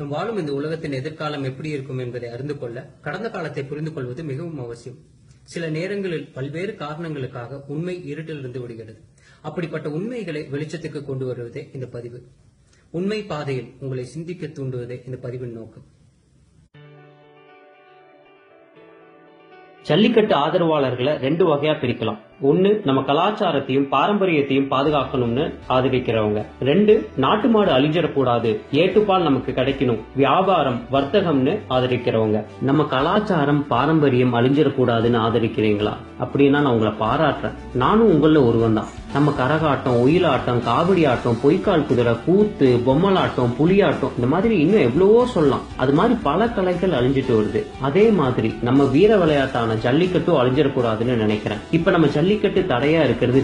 நம் வாழும் இந்த உலகத்தின் எதிர்காலம் எப்படி இருக்கும் என்பதை அறிந்து கொள்ள கடந்த காலத்தை புரிந்து கொள்வது மிகவும் அவசியம். சில நேரங்களில் பல்வேறு காரணங்களுக்காக உண்மை இருட்டிலிருந்து விடுகிறது. அப்படிப்பட்ட உண்மைகளை வெளிச்சத்துக்கு கொண்டு வருவதே இந்த பதிவு. உண்மை பாதையில் உங்களை சிந்திக்க தூண்டுவதே இந்த பதிவின் நோக்கம். ஜல்லிக்கட்டு ஆதரவாளர்களை ரெண்டு வகையா பிரிக்கலாம். ஒன்னு, நம்ம கலாச்சாரத்தையும் பாரம்பரியத்தையும் பாதுகாக்கணும்னு ஆதரிக்கிறவங்க. ரெண்டு, நாட்டு மாடு அழிஞ்சிடக்கூடாது, ஏட்டுப்பால் நமக்கு கிடைக்கணும், வியாபாரம் வர்த்தகம்னு ஆதரிக்கிறவங்க. நம்ம கலாச்சாரம் பாரம்பரியம் அழிஞ்சிடக்கூடாதுன்னு ஆதரிக்கிறீங்களா? அப்படின்னா நான் உங்களை பாராட்டுறேன். நானும் உங்கள ஒருவன் தான். நம்ம கரகாட்டம், ஒயிலாட்டம், காவடி ஆட்டம், பொய்க்கால் குதிரை, கூத்து, பொம்மலாட்டம், புலியாட்டம், இந்த மாதிரி இன்னும் எவ்வளவோ சொல்லலாம். அது மாதிரி பல கலைகள் அழிஞ்சிட்டு வருது. அதே மாதிரி நம்ம வீர விளையாட்டான ஜல்லிக்கட்டும் அழிஞ்சிடக்கூடாதுன்னு நினைக்கிறேன். இப்ப நம்ம ஜல்லிக்கட்டு தடையா இருக்கிறது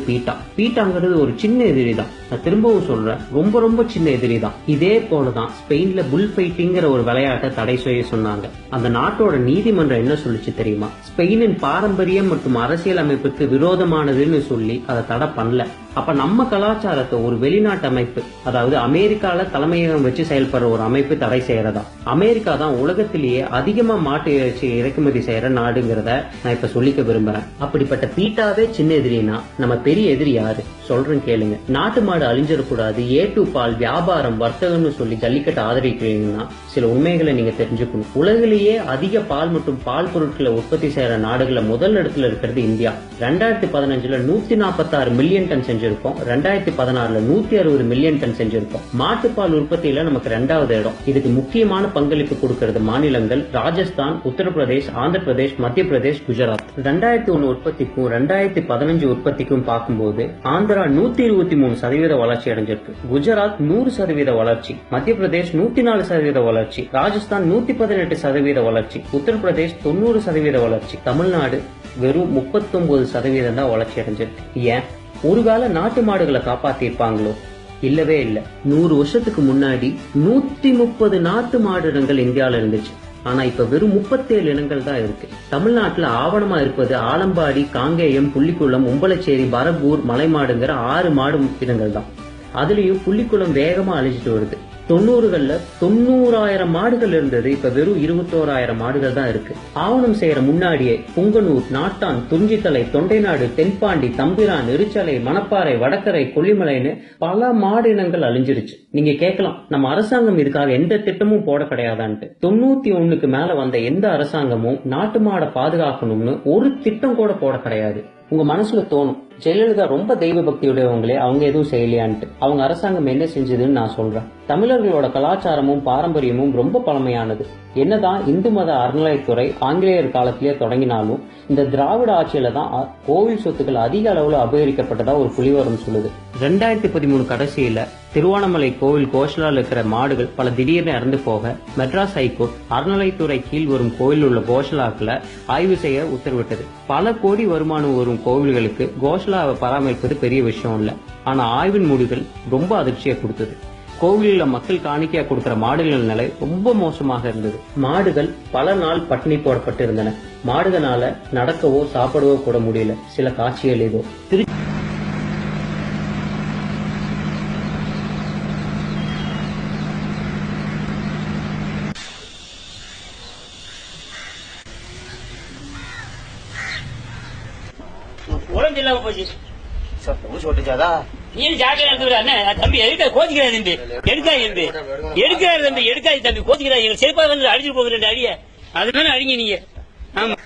பீட்டாங்கிறது ஒரு சின்ன எதிரி தான். நான் திரும்பவும் சொல்றேன், ரொம்ப ரொம்ப சின்ன எதிரி தான். இதே போலதான் ஸ்பெயின்ல புல் ஃபைட்டிங்கிற ஒரு விளையாட்டை தடை செய்ய சொன்னாங்க. அந்த நாட்டோட நீதிமன்றம் என்ன சொல்லிச்சு தெரியுமா? ஸ்பெயினின் பாரம்பரியம் மற்றும் அரசியல் அமைப்புக்கு விரோதமானதுன்னு சொல்லி அதை தடை பண்ணல. அப்ப நம்ம கலாச்சாரத்தை ஒரு வெளிநாட்டு அமைப்பு, அதாவது அமெரிக்கால தலைமையகம் வச்சு செயல்படுற ஒரு அமைப்பு தடை செய்யறதா? அமெரிக்கா தான் உலகத்திலேயே அதிகமா மாட்டு இறைச்சி இறக்குமதி செய்யற நாடுங்கிறத நான் இப்ப சொல்லிக்க விரும்புறேன். அப்படிப்பட்ட பீட்டாவே சின்ன எதிரினா நம்ம பெரிய எதிரி யாரு? சொல்றேன் கேளுங்க. நாட்டு மாடு அழிஞ்சிடக்கூடாது, ஏட்டு பால், வியாபாரம், வர்த்தகம்னு சொல்லி ஜல்லிக்கட்டு ஆதரிக்கிறீங்கன்னா சில உண்மைகளை நீங்க தெரிஞ்சுக்கணும். உலகிலேயே அதிக பால் மற்றும் பால் பொருட்களை உற்பத்தி செய்யற நாடுகளை முதல் இடத்துல இருக்கிறது இந்தியா. 2015 146 மில்லியன் டன் செஞ்சிருக்கோம். 2016 160 மில்லியன் டன் செஞ்சிருக்கோம். மாட்டுப்பால் உற்பத்தியில நமக்கு 2வது இடம். இதுக்கு முக்கியமான பங்களிப்பு கொடுக்கிறது மாநிலங்கள் ராஜஸ்தான், உத்தரப்பிரதேஷ், ஆந்திர பிரதேஷ், மத்திய பிரதேஷ், குஜராத். 2001 உற்பத்திக்கும் 2015 உற்பத்திக்கும் பார்க்கும்போது ஆந்திரா 123% வளர்ச்சி அடைஞ்சிருக்கு, குஜராத் 100% வளர்ச்சி, மத்திய பிரதேஷ் 104% வளர்ச்சி, ராஜஸ்தான் 118% வளர்ச்சி, உத்தரப்பிரதேஷ் 90% வளர்ச்சி, தமிழ்நாடு வெறும் 39% தான் வளர்ச்சி அடைஞ்சிருக்கு. ஏன்? ஒருவேளை நாட்டு மாடுகளை காப்பாத்திருப்பாங்களோ? இல்லவே இல்ல. 100 வருஷத்துக்கு முன்னாடி 130 நாட்டு மாடு இனங்கள் இந்தியாவில இருந்துச்சு. ஆனா இப்ப வெறும் 37 இனங்கள் தான் இருக்கு. தமிழ்நாட்டுல ஆவணமா இருப்பது ஆலம்பாடி, காங்கேயம், புள்ளிக்குளம், உம்பளச்சேரி, பரப்பூர், மலைமாடுங்கிற 6 மாடு இனங்கள் தான். அதுலயும் புள்ளிக்குளம் வேகமா அழிஞ்சிட்டு வருது. 90களில் 90,000 மாடுகள் இருந்தது, இப்ப வெறும் 21,000 மாடுகள் தான் இருக்கு. ஆவணம் செய்யற முன்னாடியே புங்கனூர், நாட்டான், துஞ்சித்தலை, தொண்டைநாடு, தென்பாண்டி, தம்பிரான், இருச்சலை, மணப்பாறை, வடக்கரை, கொல்லிமலைன்னு பல மாடு இனங்கள் அழிஞ்சிருச்சு. நீங்க கேட்கலாம், நம்ம அரசாங்கம் இதுக்காக எந்த திட்டமும் போட கிடையாதான்ட்டு. 91க்கு மேல வந்த எந்த அரசாங்கமும் நாட்டு மாடை பாதுகாக்கணும்னு ஒரு திட்டம் கூட போட கிடையாது. உங்க மனசுல தோணும், ஜெயலலிதா ரொம்ப தெய்வ பக்தியுடையவங்களே, அவங்க எதுவும் செய்யலையான்ட்டு. அவங்க அரசாங்கம் என்ன செஞ்சதுன்னு நான் சொல்றேன். தமிழர்களோட கலாச்சாரமும் பாரம்பரியமும் ரொம்ப பழமையானது. என்னதான் இந்து மத அறநிலையத்துறை ஆங்கிலேயர் காலத்திலேயே தொடங்கினாலும் இந்த திராவிட ஆட்சியில தான் கோவில் சொத்துக்கள் அதிக அளவுல அபகரிக்கப்பட்டதா ஒரு புலிவரம் சொல்லுது. 2013 கடைசியில திருவானமலை கோவில் கோஷலால இருக்கிற மாடுகள் பல திடீர்னு இறந்து போக மெட்ராஸ் ஹைகோர்ட் அறநிலைத்துறை கீழ் வரும் கோவில் உள்ள கோஷலாக்களை ஆய்வு செய்ய உத்தரவிட்டது. பல கோடி வருமானம் வரும் கோவில்களுக்கு கோஷலாவை பராமரிப்பது பெரிய விஷயம் இல்ல. ஆனா ஆய்வின் முடிவுகள் ரொம்ப அதிர்ச்சியை கொடுத்தது. கோவிலில் மக்கள் காணிக்கையா கொடுக்கிற மாடுகள் நிலை ரொம்ப மோசமாக இருந்தது. மாடுகள் பல நாள் பட்டினி போடப்பட்டு இருந்தன. மாடுகளால நடக்கவோ சாப்பிடவோ கூட முடியல. சில காட்சிகள் இதோ. உடம்பு இல்லாம போச்சு. நீ தம்பி எடுக்க கோச்சிக்கிறாரு தம்பி, எடுக்காது தம்பி, எடுக்காது தம்பி, கோச்சிக்கிறாரு. எங்க செருப்பா வந்து அடிச்சுட்டு போகுது 2 அடிய. அதுதானே அடிங்க நீங்க. ஆமா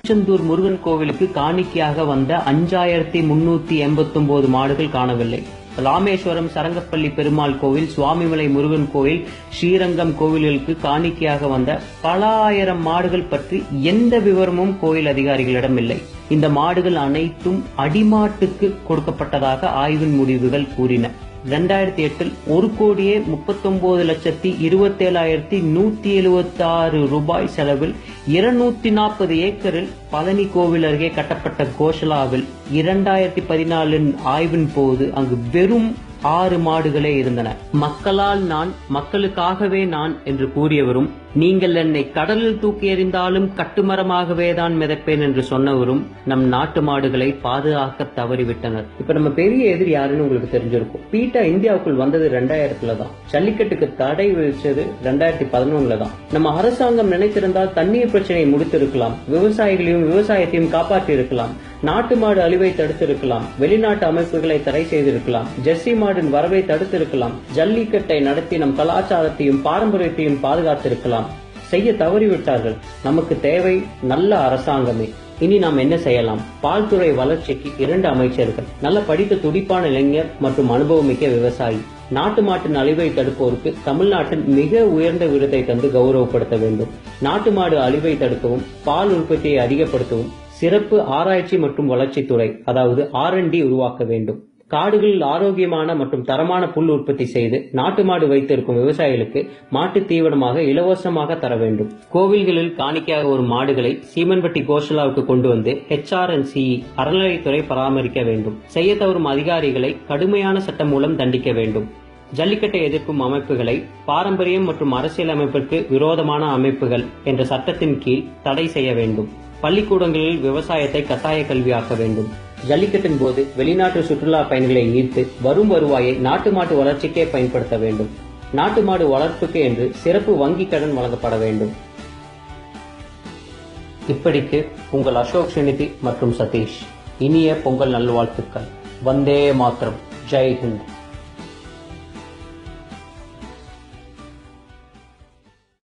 திருச்செந்தூர் முருகன் கோவிலுக்கு காணிக்கையாக வந்த 5389 மாடுகள் காணவில்லை. ராமேஸ்வரம் சரங்கப்பள்ளி பெருமாள் கோவில், சுவாமிமலை முருகன் கோவில், ஸ்ரீரங்கம் கோவில்களுக்கு காணிக்கையாக வந்த பல ஆயிரம் மாடுகள் பற்றி எந்த விவரமும் கோயில் அதிகாரிகளிடம் இல்லை. இந்த மாடுகள் அனைத்தும் அடிமாட்டுக்கு கொடுக்கப்பட்டதாக ஆய்வின் முடிவுகள் கூறின. 2008 1,39,27,176 ரூபாய் செலவில் 240 ஏக்கரில் பழனி கோவில் அருகே கட்டப்பட்ட கோஷலாவில் 2014 ஆய்வின் போது அங்கு வெறும் 6 மாடுகளே இருந்தன. மக்களால் நான், மக்களுக்காகவே நான் என்று கூறியவரும், நீங்கள் என்னை கடலில் தூக்கி எறிந்தாலும் கட்டுமரமாகவே தான் மிதப்பேன் என்று சொன்னவரும் நம் நாட்டு மாடுகளை பாதுகாக்க தவறிவிட்டனர். இப்ப நம்ம பெரிய எதிரி யாருன்னு உங்களுக்கு தெரிஞ்சிருக்கும். பீட்டா இந்தியாவுக்குள் வந்தது 2000 தான். ஜல்லிக்கட்டுக்கு தடை விதிச்சது 2011 தான். நம்ம அரசாங்கம் நினைத்திருந்தால் தண்ணீர் பிரச்சனையை முடித்திருக்கலாம், விவசாயிகளையும் விவசாயத்தையும் காப்பாற்றி இருக்கலாம், நாட்டு மாடு அழிவை தடுத்திருக்கலாம், வெளிநாட்டு அமைப்புகளை தடை செய்திருக்கலாம், ஜெர்சி மாடின் வரவை தடுத்திருக்கலாம், ஜல்லிக்கட்டை நடத்தி நம் கலாச்சாரத்தையும் பாரம்பரியத்தையும் பாதுகாத்திருக்கலாம். செய்ய தவறிவிட்டார்கள். நமக்கு தேவை நல்ல அரசாங்கமே. இனி நாம் என்ன செய்யலாம்? பால்துறை வளர்ச்சிக்கு 2 அமைச்சர்கள், நல்ல படித்த துடிப்பான இளைஞர் மற்றும் அனுபவமிக்க விவசாயி. நாட்டு மாட்டின் அழிவை தடுப்போருக்கு தமிழ்நாட்டின் மிக உயர்ந்த விருதை தந்து கௌரவப்படுத்த வேண்டும். நாட்டு மாடு அழிவை தடுக்கவும், பால் உற்பத்தியை அதிகப்படுத்தவும் சிறப்பு ஆராய்ச்சி மற்றும் வளர்ச்சித்துறை, அதாவது R&D உருவாக்க வேண்டும். காடுகளில் ஆரோக்கியமான மற்றும் தரமான புல் உற்பத்தி செய்து நாட்டு மாடு வைத்திருக்கும் விவசாயிகளுக்கு மாட்டு தீவனமாக இலவசமாக தர வேண்டும். கோவில்களில் காணிக்கையாக வரும் மாடுகளை சீமன்பட்டி கோஷலாவுக்கு கொண்டு வந்து HRNCE அறநிலையத்துறை பராமரிக்க வேண்டும். செய்ய தவறும் அதிகாரிகளை கடுமையான சட்டம் மூலம் தண்டிக்க வேண்டும். ஜல்லிக்கட்டை எதிர்க்கும் அமைப்புகளை பாரம்பரியம் மற்றும் அரசியல் அமைப்பிற்கு விரோதமான அமைப்புகள் என்ற சட்டத்தின் கீழ் தடை செய்ய வேண்டும். பள்ளிக்கூடங்களில் விவசாயத்தை கட்டாய கல்வியாக்க வேண்டும். ஜல்லிக்கட்டின் போது வெளிநாட்டு சுற்றுலா பயணிகளை ஈர்த்து வரும் வருவாயை நாட்டு மாட்டு வளர்ச்சிக்கே பயன்படுத்த வேண்டும். நாட்டு மாடு வளர்ப்புக்கு என்று சிறப்பு வங்கி கடன் வழங்கப்பட வேண்டும். இப்படிக்கு உங்கள் அசோக் ஸ்ரீநிதி மற்றும் சதீஷ். இனிய பொங்கல் நல்வாழ்த்துக்கள். வந்தே மாதரம். ஜெய் ஹிந்த்.